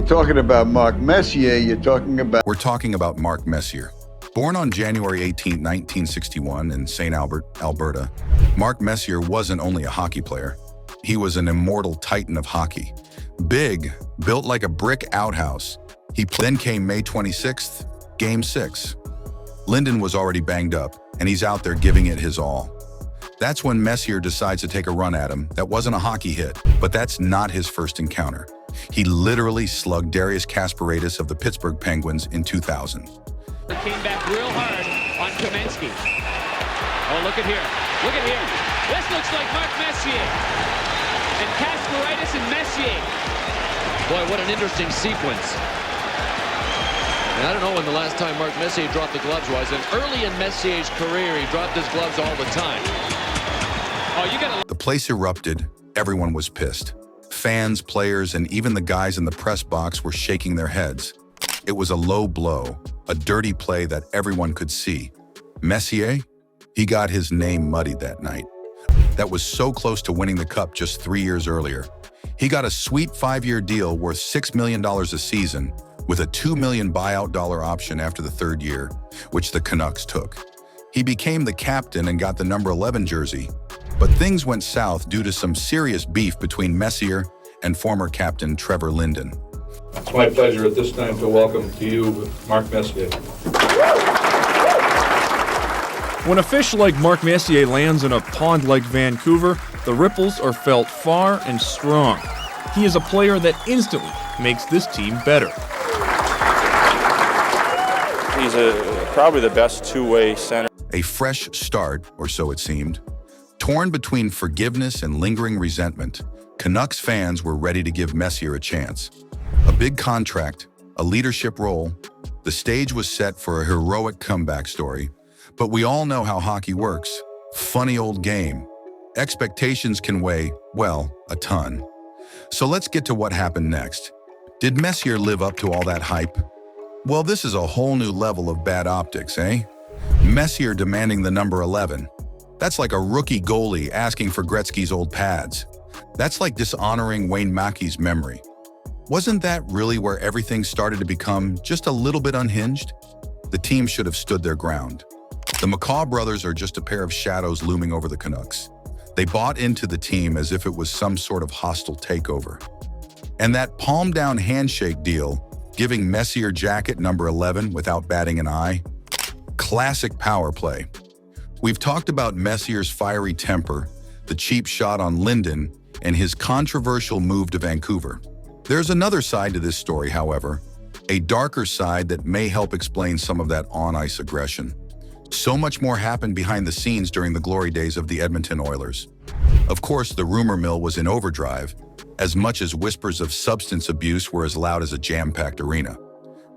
you're talking about Mark Messier, We're talking about Mark Messier. Born on January 18, 1961 in St. Albert, Alberta, Mark Messier wasn't only a hockey player. He was an immortal titan of hockey. Big, built like a brick outhouse. Then came May 26th, Game 6. Linden was already banged up, and he's out there giving it his all. That's when Messier decides to take a run at him. That wasn't a hockey hit, but that's not his first encounter. He literally slugged Darius Kasparaitis of the Pittsburgh Penguins in 2000. Came back real hard on Kamensky. Oh, look at here. Look at here. This looks like Mark Messier. And Kasparaitis and Messier. Boy, what an interesting sequence. And I don't know when the last time Mark Messier dropped the gloves was. And early in Messier's career, he dropped his gloves all the time. Oh, you gotta... The place erupted. Everyone was pissed. Fans, players, and even the guys in the press box were shaking their heads. It was a low blow, a dirty play that everyone could see. Messier? He got his name muddied that night. That was so close to winning the cup just 3 years earlier. He got a sweet 5-year deal worth $6 million a season with a $2 million buyout dollar option after the third year, which the Canucks took. He became the captain and got the number 11 jersey, but things went south due to some serious beef between Messier and former captain Trevor Linden. It's my pleasure at this time to welcome to you Mark Messier. When a fish like Mark Messier lands in a pond like Vancouver, the ripples are felt far and strong. He is a player that instantly makes this team better. He's probably the best two-way center. A fresh start, or so it seemed. Torn between forgiveness and lingering resentment, Canucks fans were ready to give Messier a chance. A big contract, a leadership role. The stage was set for a heroic comeback story. But we all know how hockey works. Funny old game. Expectations can weigh, well, a ton. So let's get to what happened next. Did Messier live up to all that hype? Well, this is a whole new level of bad optics, eh? Messier demanding the number 11. That's like a rookie goalie asking for Gretzky's old pads. That's like dishonoring Wayne Mackey's memory. Wasn't that really where everything started to become just a little bit unhinged? The team should have stood their ground. The McCaw brothers are just a pair of shadows looming over the Canucks. They bought into the team as if it was some sort of hostile takeover. And that palm-down handshake deal, giving Messier jacket number 11 without batting an eye, classic power play. We've talked about Messier's fiery temper, the cheap shot on Linden, and his controversial move to Vancouver. There's another side to this story, however, a darker side that may help explain some of that on-ice aggression. So much more happened behind the scenes during the glory days of the Edmonton Oilers. Of course, the rumor mill was in overdrive, as much as whispers of substance abuse were as loud as a jam-packed arena.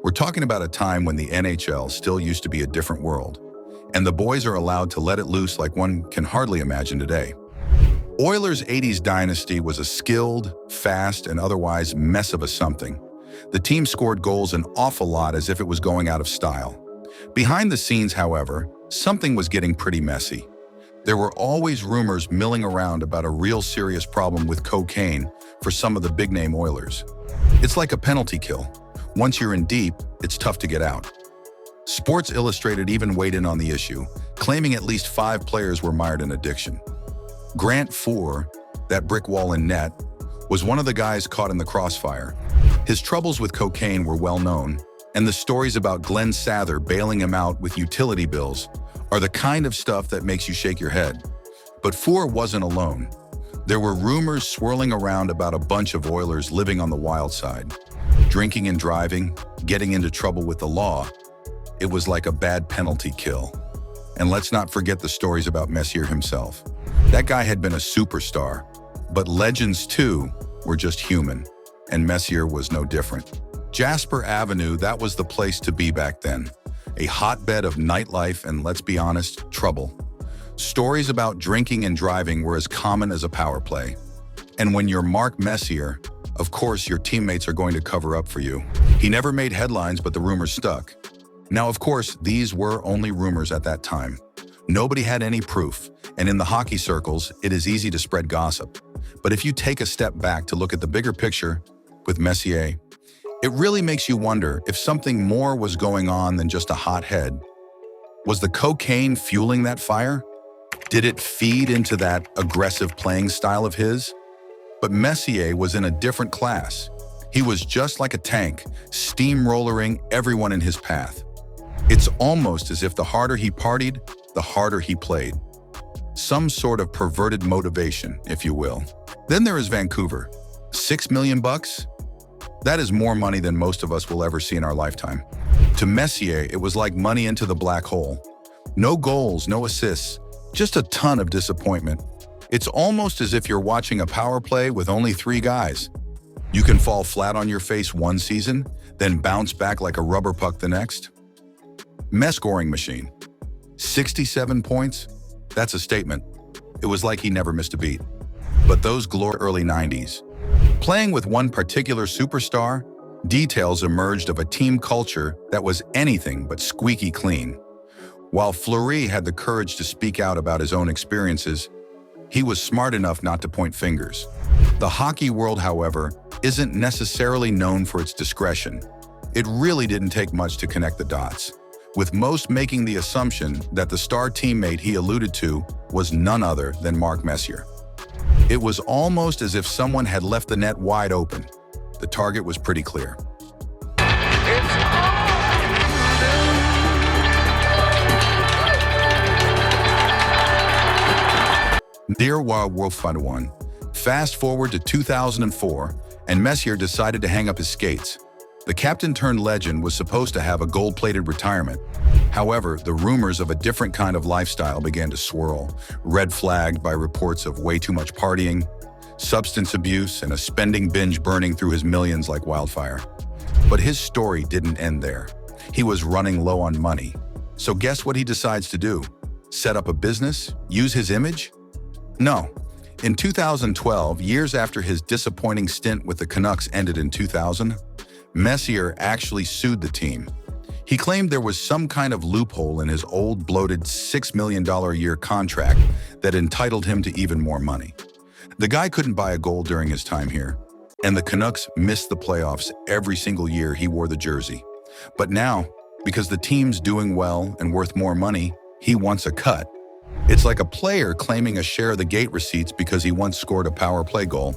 We're talking about a time when the NHL still used to be a different world, and the boys are allowed to let it loose like one can hardly imagine today. Oilers' 80s dynasty was a skilled, fast, and otherwise mess of a something. The team scored goals an awful lot as if it was going out of style. Behind the scenes, however, something was getting pretty messy. There were always rumors milling around about a real serious problem with cocaine for some of the big-name Oilers. It's like a penalty kill. Once you're in deep, it's tough to get out. Sports Illustrated even weighed in on the issue, claiming at least 5 players were mired in addiction. Grant Four, that brick wall in net, was one of the guys caught in the crossfire. His troubles with cocaine were well known, and the stories about Glenn Sather bailing him out with utility bills are the kind of stuff that makes you shake your head. But Four wasn't alone. There were rumors swirling around about a bunch of Oilers living on the wild side. Drinking and driving, getting into trouble with the law. It was like a bad penalty kill. And let's not forget the stories about Messier himself. That guy had been a superstar, but legends too were just human, and Messier was no different. Jasper Avenue, that was the place to be back then. A hotbed of nightlife and, let's be honest, trouble. Stories about drinking and driving were as common as a power play. And when you're Mark Messier, of course your teammates are going to cover up for you. He never made headlines, but the rumors stuck. Now, of course, these were only rumors at that time. Nobody had any proof, and in the hockey circles, it is easy to spread gossip. But if you take a step back to look at the bigger picture with Messier, It really makes you wonder if something more was going on than just a hot head. Was the cocaine fueling that fire? Did it feed into that aggressive playing style of his? But Messier was in a different class. He was just like a tank, steamrollering everyone in his path. It's almost as if the harder he partied, the harder he played. Some sort of perverted motivation, if you will. Then there is Vancouver. $6 million bucks? That is more money than most of us will ever see in our lifetime. To Messier, it was like money into the black hole. No goals, no assists, just a ton of disappointment. It's almost as if you're watching a power play with only 3 guys. You can fall flat on your face one season, then bounce back like a rubber puck the next. Mess scoring machine. 67 points? That's a statement. It was like he never missed a beat. But those glorious early 90s. Playing with one particular superstar, details emerged of a team culture that was anything but squeaky clean. While Fleury had the courage to speak out about his own experiences, he was smart enough not to point fingers. The hockey world, however, isn't necessarily known for its discretion. It really didn't take much to connect the dots, with most making the assumption that the star teammate he alluded to was none other than Mark Messier. It was almost as if someone had left the net wide open. The target was pretty clear. Dear Wild Wolf Fighter 1, fast forward to 2004, and Messier decided to hang up his skates. The captain-turned-legend was supposed to have a gold-plated retirement. However, the rumors of a different kind of lifestyle began to swirl, red-flagged by reports of way too much partying, substance abuse, and a spending binge burning through his millions like wildfire. But his story didn't end there. He was running low on money. So guess what he decides to do? Set up a business? Use his image? No. In 2012, years after his disappointing stint with the Canucks ended in 2000, Messier actually sued the team. He claimed there was some kind of loophole in his old bloated $6 million a year contract that entitled him to even more money. The guy couldn't buy a goal during his time here, and the Canucks missed the playoffs every single year he wore the jersey. But now, because the team's doing well and worth more money, he wants a cut. It's like a player claiming a share of the gate receipts because he once scored a power play goal.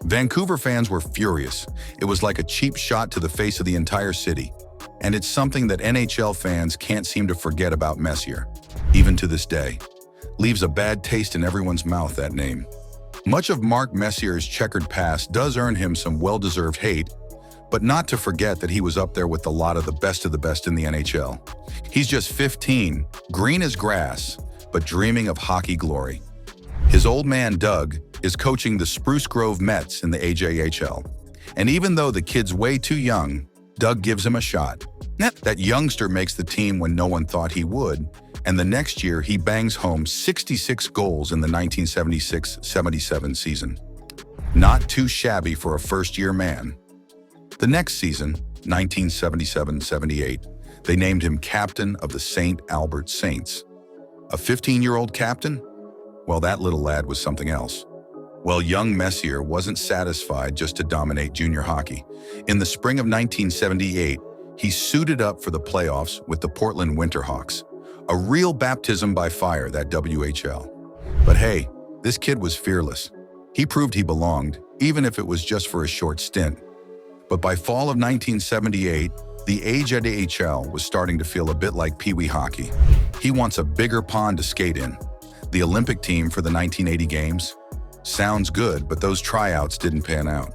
Vancouver fans were furious. It was like a cheap shot to the face of the entire city. And it's something that NHL fans can't seem to forget about Messier, even to this day. Leaves a bad taste in everyone's mouth, that name. Much of Mark Messier's checkered past does earn him some well-deserved hate, but not to forget that he was up there with a lot of the best in the NHL. He's just 15, green as grass, but dreaming of hockey glory. His old man, Doug, is coaching the Spruce Grove Mets in the AJHL. And even though the kid's way too young, Doug gives him a shot. That youngster makes the team when no one thought he would, and the next year he bangs home 66 goals in the 1976-77 season. Not too shabby for a first-year man. The next season, 1977-78, they named him captain of the St. Albert Saints. A 15-year-old captain? Well, that little lad was something else. Well, young Messier wasn't satisfied just to dominate junior hockey. In the spring of 1978, he suited up for the playoffs with the Portland Winterhawks. A real baptism by fire, that WHL. But hey, this kid was fearless. He proved he belonged, even if it was just for a short stint. But by fall of 1978, the AJHL was starting to feel a bit like Pee Wee hockey. He wants a bigger pond to skate in. The Olympic team for the 1980 Games? Sounds good, but those tryouts didn't pan out.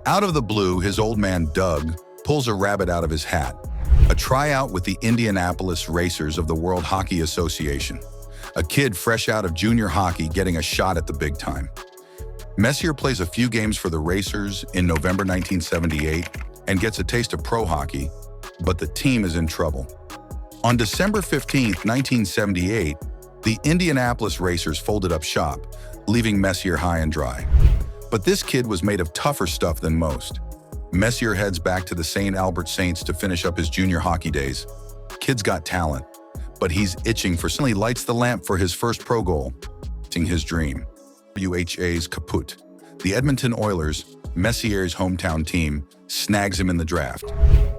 Out of the blue, his old man Doug pulls a rabbit out of his hat. A tryout with the Indianapolis Racers of the World Hockey Association. A kid fresh out of junior hockey getting a shot at the big time. Messier plays a few games for the Racers in November 1978 and gets a taste of pro hockey, but the team is in trouble. On December 15, 1978, the Indianapolis Racers folded up shop, leaving Messier high and dry. But this kid was made of tougher stuff than most. Messier heads back to the St. Albert Saints to finish up his junior hockey days. Kid's got talent, but he's itching for something. He lights the lamp for his first pro goal, his dream. WHA's kaput. The Edmonton Oilers, Messier's hometown team, snags him in the draft.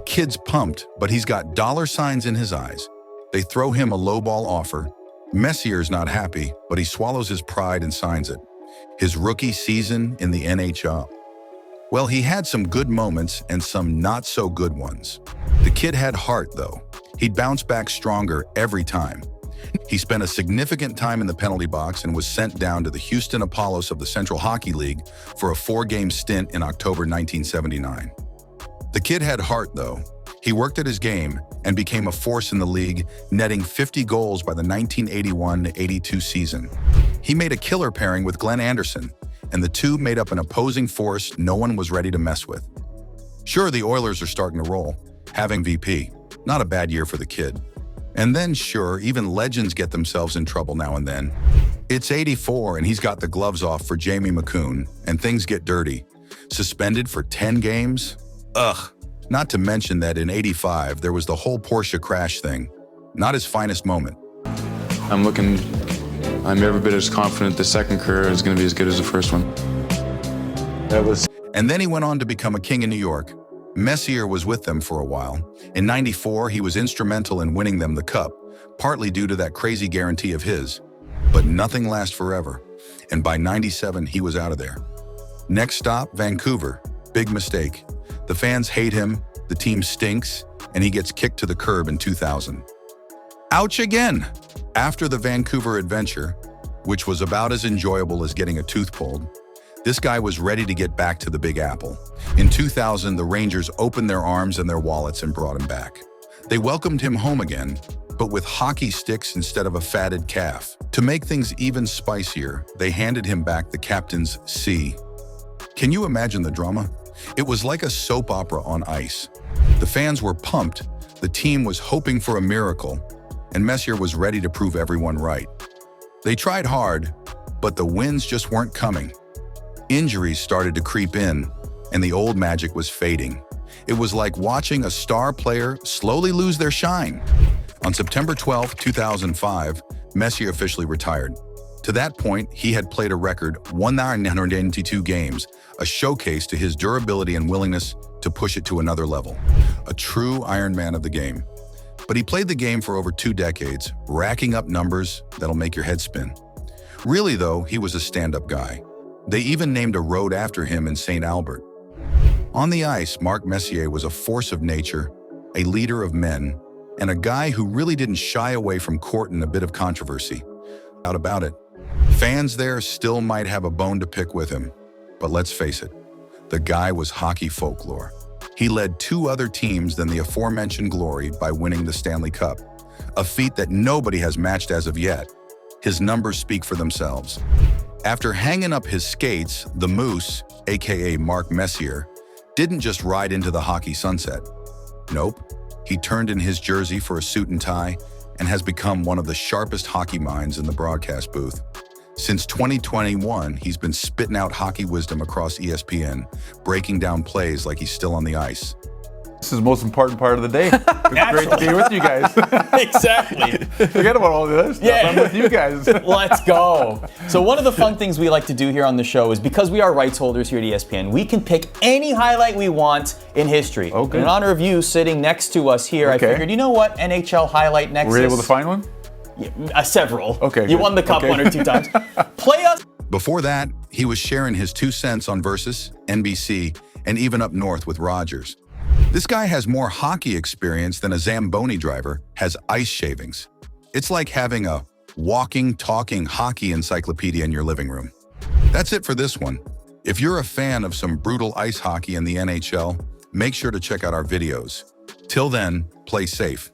Kid's pumped, but he's got dollar signs in his eyes. They throw him a lowball offer. Messier's not happy, but he swallows his pride and signs it. His rookie season in the NHL. Well, he had some good moments and some not so good ones. The kid had heart, though. He'd bounce back stronger every time. He spent a significant time in the penalty box and was sent down to the Houston Apollos of the Central Hockey League for a 4-game stint in October 1979. The kid had heart, though. He worked at his game and became a force in the league, netting 50 goals by the 1981-82 season. He made a killer pairing with Glenn Anderson, and the two made up an opposing force no one was ready to mess with. Sure, the Oilers are starting to roll, having VP. Not a bad year for the kid. And then, sure, even legends get themselves in trouble now and then. It's 84 and he's got the gloves off for Jamie McCoon, and things get dirty. Suspended for 10 games? Ugh. Not to mention that in 85, there was the whole Porsche crash thing. Not his finest moment. I'm every bit as confident the second career is going to be as good as the first one. And then he went on to become a king in New York. Messier was with them for a while. In 94, he was instrumental in winning them the cup, partly due to that crazy guarantee of his. But nothing lasts forever, and by 97, he was out of there. Next stop, Vancouver. Big mistake. The fans hate him, the team stinks, and he gets kicked to the curb in 2000. Ouch again! After the Vancouver adventure, which was about as enjoyable as getting a tooth pulled, this guy was ready to get back to the Big Apple. In 2000, the Rangers opened their arms and their wallets and brought him back. They welcomed him home again, but with hockey sticks instead of a fatted calf. To make things even spicier, they handed him back the captain's C. Can you imagine the drama? It was like a soap opera on ice. The fans were pumped, the team was hoping for a miracle, and Messier was ready to prove everyone right. They tried hard, but the wins just weren't coming. Injuries started to creep in, and the old magic was fading. It was like watching a star player slowly lose their shine. On September 12, 2005, Messier officially retired. To that point, he had played a record 192 games, a showcase to his durability and willingness to push it to another level. A true Iron Man of the game. But he played the game for over 2 decades, racking up numbers that'll make your head spin. Really, though, he was a stand-up guy. They even named a road after him in St. Albert. On the ice, Mark Messier was a force of nature, a leader of men, and a guy who really didn't shy away from courting a bit of controversy. Out about it. Fans there still might have a bone to pick with him, but let's face it, the guy was hockey folklore. He led 2 other teams than the aforementioned glory by winning the Stanley Cup, a feat that nobody has matched as of yet. His numbers speak for themselves. After hanging up his skates, the Moose, aka Mark Messier, didn't just ride into the hockey sunset. Nope, he turned in his jersey for a suit and tie and has become one of the sharpest hockey minds in the broadcast booth. Since 2021, he's been spitting out hockey wisdom across ESPN, breaking down plays like he's still on the ice. This is the most important part of the day. It's great to be with you guys. Exactly. Forget about all the other stuff. Yeah. I'm with you guys. Let's go. So one of the fun things we like to do here on the show is because we are rights holders here at ESPN, we can pick any highlight we want in history. Okay. In honor of you sitting next to us here, Okay. I figured, you know what? NHL highlight next. Were you able to find one? Several. Okay, You good. won the cup Okay. 1 or 2 times. Play us. Before that, he was sharing his 2 cents on Versus, NBC, and even up north with Rogers. This guy has more hockey experience than a Zamboni driver has ice shavings. It's like having a walking, talking hockey encyclopedia in your living room. That's it for this one. If you're a fan of some brutal ice hockey in the NHL, make sure to check out our videos. Till then, play safe.